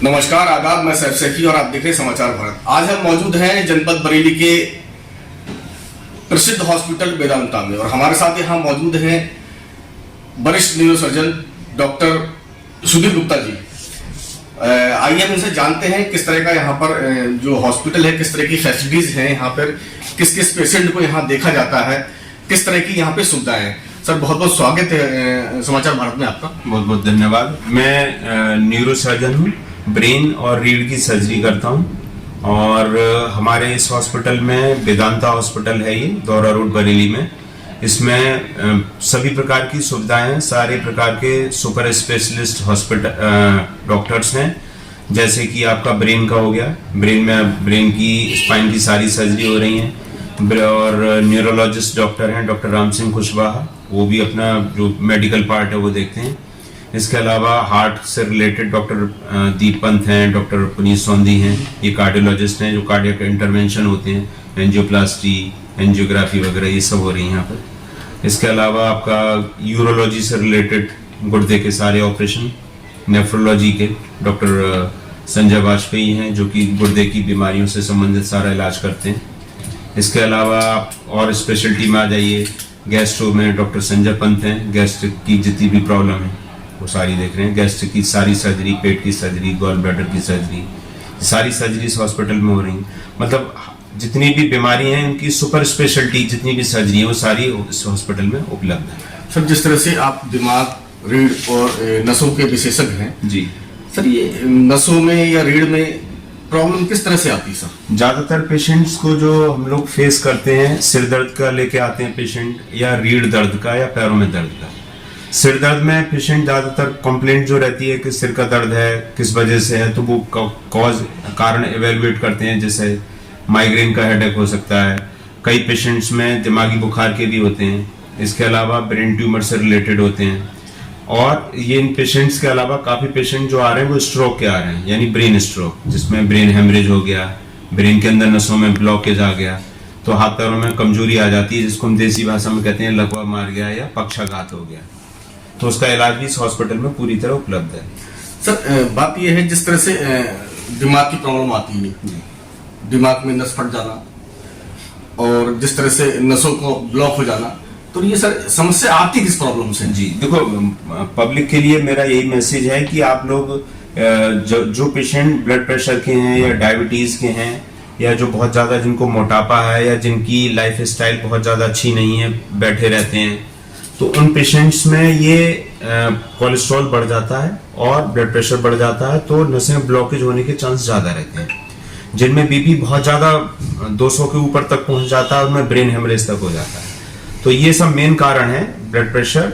नमस्कार, आदाब। मैं सैफ सैफी और आप देख रहे हैं समाचार भारत। आज हम मौजूद हैं जनपद बरेली के प्रसिद्ध हॉस्पिटल वेदांता में और हमारे साथ यहाँ मौजूद हैं वरिष्ठ न्यूरोसर्जन डॉक्टर सुधीर गुप्ता जी। आइए हम इनसे जानते हैं किस तरह का यहाँ पर जो हॉस्पिटल है, किस तरह की फैसिलिटीज हैं यहाँ पर, किस किस पेशेंट को यहाँ देखा जाता है, किस तरह की यहाँ पे सुविधाएं हैं। सर, बहुत बहुत स्वागत है समाचार भारत में आपका। बहुत बहुत धन्यवाद। मैं न्यूरोसर्जन हूँ, ब्रेन और रीढ़ की सर्जरी करता हूँ और हमारे इस हॉस्पिटल में वेदांता हॉस्पिटल है, ये दौरा रोड बरेली में। इसमें सभी प्रकार की सुविधाएं हैं, सारे प्रकार के सुपर स्पेशलिस्ट हॉस्पिटल डॉक्टर्स हैं। जैसे कि आपका ब्रेन का हो गया, ब्रेन की स्पाइन की सारी सर्जरी हो रही है और न्यूरोलॉजिस्ट डॉक्टर हैं डॉक्टर राम सिंह कुशवाहा, वो भी अपना जो मेडिकल पार्ट है वो देखते हैं। इसके अलावा हार्ट से रिलेटेड डॉक्टर दीप पंत हैं, डॉक्टर पुनीत सोंधी हैं, ये कार्डियोलॉजिस्ट हैं जो कार्डियक इंटरवेंशन होते हैं, एंजियोप्लास्टी, एंजियोग्राफी वगैरह ये सब हो रही है यहाँ पर। इसके अलावा आपका यूरोलॉजी से रिलेटेड गुर्दे के सारे ऑपरेशन, नेफ्रोलॉजी के डॉक्टर संजय वाजपेयी हैं जो कि गुर्दे की बीमारियों से संबंधित सारा इलाज करते हैं। इसके अलावा आप और स्पेशलिटी में आ जाइए, गैस्ट्रो में डॉक्टर संजय पंत हैं, गैस्ट्रिक की जितनी भी प्रॉब्लम है वो सारी देख रहे हैं। गैस्ट्रिक की सारी सर्जरी, पेट की सर्जरी, गॉल ब्लैडर की सर्जरी, सारी सर्जरी इस हॉस्पिटल में हो रही है। मतलब जितनी भी बीमारी हैं उनकी सुपर स्पेशलिटी जितनी भी सर्जरी है वो सारी इस हॉस्पिटल में उपलब्ध है। सर, जिस तरह से आप दिमाग, रीढ़ और नसों के विशेषज्ञ हैं जी सर, ये नसों में या रीढ़ में प्रॉब्लम किस तरह से आती है सर? ज्यादातर पेशेंट्स को जो हम लोग फेस करते हैं, सिर दर्द का लेके आते हैं पेशेंट, या रीढ़ दर्द का या पैरों में दर्द का। सिर दर्द में पेशेंट ज्यादातर कंप्लेंट जो रहती है कि सिर का दर्द है, किस वजह से है, तो वो कारण एवेलुएट करते हैं। जैसे माइग्रेन का हेडेक हो सकता है, कई पेशेंट्स में दिमागी बुखार के भी होते हैं, इसके अलावा ब्रेन ट्यूमर से रिलेटेड होते हैं। और ये इन पेशेंट्स के अलावा काफी पेशेंट जो आ रहे हैं वो स्ट्रोक के आ रहे हैं, यानी ब्रेन स्ट्रोक, जिसमें ब्रेन हेमरेज हो गया, ब्रेन के अंदर नसों में ब्लॉकेज आ गया, तो हाथ पैरों में कमजोरी आ जाती है, जिसको हम देसी भाषा में कहते हैं लकवा मार गया या पक्षाघात हो गया। तो उसका इलाज भी इस हॉस्पिटल में पूरी तरह उपलब्ध है। सर, बात यह है जिस तरह से दिमाग की प्रॉब्लम आती है, दिमाग में नस फट जाना और जिस तरह से नसों को ब्लॉक हो जाना, तो ये सर समस्या आती किस प्रॉब्लम से? जी देखो, पब्लिक के लिए मेरा यही मैसेज है कि आप लोग जो पेशेंट ब्लड प्रेशर के हैं या डायबिटीज के हैं या जो बहुत ज्यादा जिनको मोटापा है या जिनकी लाइफ स्टाइल बहुत ज्यादा अच्छी नहीं है, बैठे रहते हैं, तो उन पेशेंट्स में ये कोलेस्ट्रॉल बढ़ जाता है और ब्लड प्रेशर बढ़ जाता है, तो नसें ब्लॉकेज होने के चांस ज्यादा रहते हैं। जिनमें बीपी बहुत ज्यादा 200 के ऊपर तक पहुंच जाता है, उनमें ब्रेन हेमरेज तक हो जाता है। तो ये सब मेन कारण है, ब्लड प्रेशर,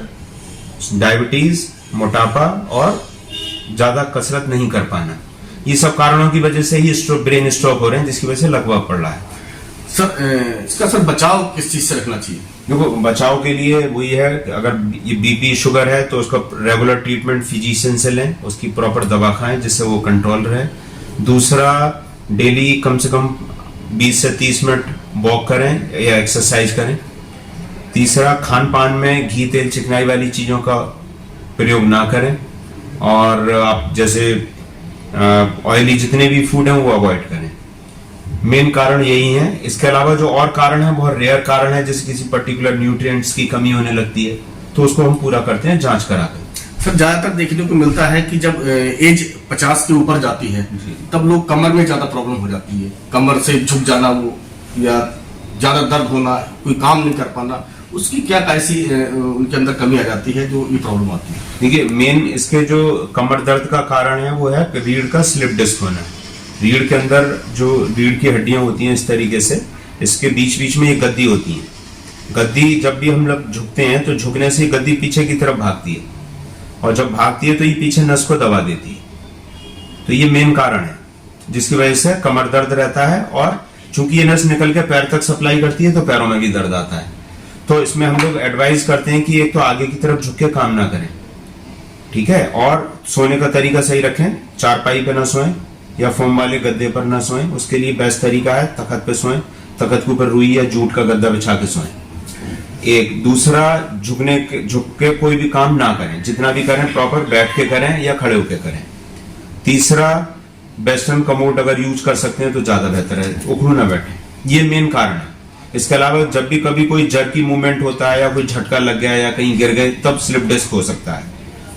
डायबिटीज, मोटापा और ज्यादा कसरत नहीं कर पाना। ये सब कारणों की वजह से ही ब्रेन स्ट्रोक हो रहे हैं, जिसकी वजह से लकवा पड़ रहा है। सर, इसका सर बचाव किस चीज से रखना चाहिए? देखो, बचाव के लिए वही है कि अगर ये बीपी शुगर है तो उसका रेगुलर ट्रीटमेंट फिजिशियन से लें, उसकी प्रॉपर दवा खाएं जिससे वो कंट्रोल रहे। दूसरा, डेली कम से कम 20 से 30 मिनट वॉक करें या एक्सरसाइज करें। तीसरा, खान पान में घी, तेल, चिकनाई वाली चीजों का प्रयोग ना करें और आप जैसे ऑयली जितने भी फूड हैं वो अवॉइड करें। मेन कारण यही है। इसके अलावा जो और कारण है, बहुत रेयर कारण है, जैसे किसी पर्टिकुलर न्यूट्रिएंट्स की कमी होने लगती है, तो उसको हम पूरा करते हैं जांच कराकर। सर, ज्यादातर देखने को मिलता है कि जब एज 50 के ऊपर जाती है तब लोग कमर में ज्यादा प्रॉब्लम हो जाती है, कमर से झुक जाना वो, या ज्यादा दर्द होना, कोई काम नहीं कर पाना, उसकी क्या ऐसी उनके अंदर कमी आ जाती है जो ये प्रॉब्लम आती है? देखिए, मेन इसके जो कमर दर्द का कारण है वो है रीढ़ का स्लिप डिस्क होना। रीढ़ के अंदर जो रीढ़ की हड्डियां होती हैं इस तरीके से, इसके बीच बीच में ये गद्दी होती है। गद्दी जब भी हम लोग झुकते हैं तो झुकने से गद्दी पीछे की तरफ भागती है और जब भागती है तो ये पीछे नस को दबा देती है। तो ये मेन कारण है जिसकी वजह से कमर दर्द रहता है। और चूंकि ये नस निकल के पैर तक सप्लाई करती है तो पैरों में भी दर्द आता है। तो इसमें हम लोग एडवाइज करते हैं कि एक तो आगे की तरफ झुक के काम ना करें, ठीक है, और सोने का तरीका सही रखें, चारपाई पे ना सोएं या फोम वाले गद्दे पर ना सोएं। उसके लिए बेस्ट तरीका है तखत पे सोएं, तखत के ऊपर रुई या जूट का गद्दा बिछा के सोएं। एक दूसरा, झुक के कोई भी काम ना करें, जितना भी करें प्रॉपर बैठ के करें या खड़े होके करें। तीसरा, वेस्टर्न कमोड अगर यूज कर सकते हैं तो ज्यादा बेहतर है, उखड़ू ना बैठे, ये मेन कारण है। इसके अलावा जब भी कभी कोई जर्की मूवमेंट होता है या कोई झटका लग गया या कहीं गिर गए तब स्लिप डिस्क हो सकता है।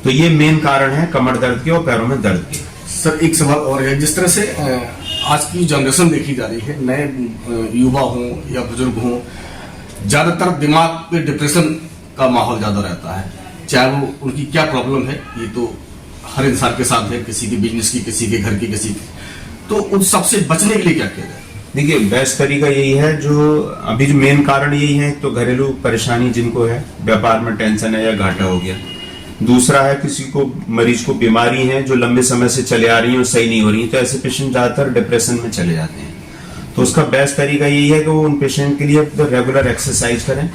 तो ये मेन कारण है कमर दर्द के और पैरों में दर्द के। सर एक सवाल और है, जिस तरह से आज की जनरेशन देखी जा रही है, नए युवा हों या बुजुर्ग हों, ज्यादातर दिमाग पे डिप्रेशन का माहौल ज्यादा रहता है, चाहे वो उनकी क्या प्रॉब्लम है, ये तो हर इंसान के साथ है, किसी की बिजनेस की, किसी के घर की, किसी की, तो उन सबसे बचने के लिए क्या किया जाए? देखिए बेस्ट तरीका यही है, जो अभी जो मेन कारण यही है, तो घरेलू परेशानी जिनको है, व्यापार में टेंशन है या घाटा हो गया, दूसरा है किसी को मरीज को बीमारी है जो लंबे समय से चले आ रही है और सही नहीं हो रही है, तो ऐसे पेशेंट ज्यादातर डिप्रेशन में चले जाते हैं। तो उसका बेस्ट तरीका यही है कि वो उन पेशेंट के लिए तो रेगुलर एक्सरसाइज करें,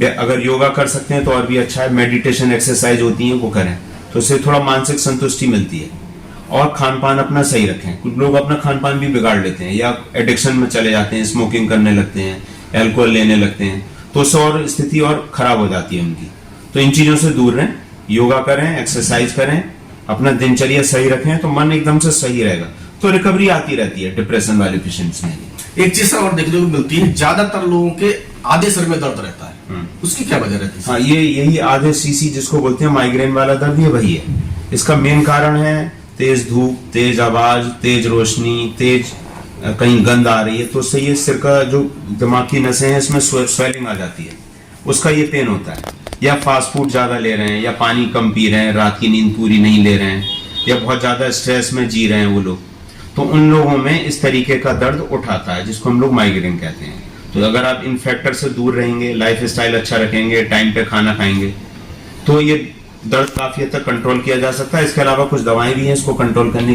अगर योगा कर सकते हैं तो और भी अच्छा है, मेडिटेशन एक्सरसाइज होती है वो करें, तो उससे थोड़ा मानसिक संतुष्टि मिलती है। और खान पान अपना सही रखें, कुछ लोग अपना खान पान भी बिगाड़ लेते हैं या एडिक्शन में चले जाते हैं, स्मोकिंग करने लगते हैं, अल्कोहल लेने लगते हैं, तो उससे और स्थिति और खराब हो जाती है उनकी। तो इन चीजों से दूर रहें, योगा करें, एक्सरसाइज करें, अपना दिनचर्या सही रखें, तो मन एकदम से सही रहेगा, तो रिकवरी आती रहती है डिप्रेशन वाले पेशेंट्स में। एक चीज और देखने को मिलती है, ज्यादातर लोगों के आधे सर में दर्द रहता है, उसकी क्या वजह रहती है? हाँ, ये यही आधे सीसी जिसको बोलते हैं माइग्रेन वाला दर्द, ये वही है। इसका मेन कारण है तेज धूप, तेज आवाज, तेज रोशनी, तेज कहीं गंध आ रही है, तो उससे ये सिर का जो दिमाग की नसें हैं इसमें स्वेलिंग आ जाती है, उसका ये पेन होता है। या फास्ट फूड ज्यादा ले रहे हैं, या पानी कम पी रहे हैं, रात की नींद पूरी नहीं ले रहे हैं, या बहुत ज्यादा स्ट्रेस में जी रहे हैं वो लोग, तो उन लोगों में इस तरीके का दर्द उठाता है, जिसको हम लोग माइग्रेन कहते हैं। तो अगर आप इन फैक्टर से दूर रहेंगे, लाइफ स्टाइल अच्छा रखेंगे, टाइम पे खाना खाएंगे, तो ये दर्द काफी हद तक कंट्रोल किया जा सकता है। इसके अलावा कुछ दवाएं भी हैं इसको कंट्रोल करने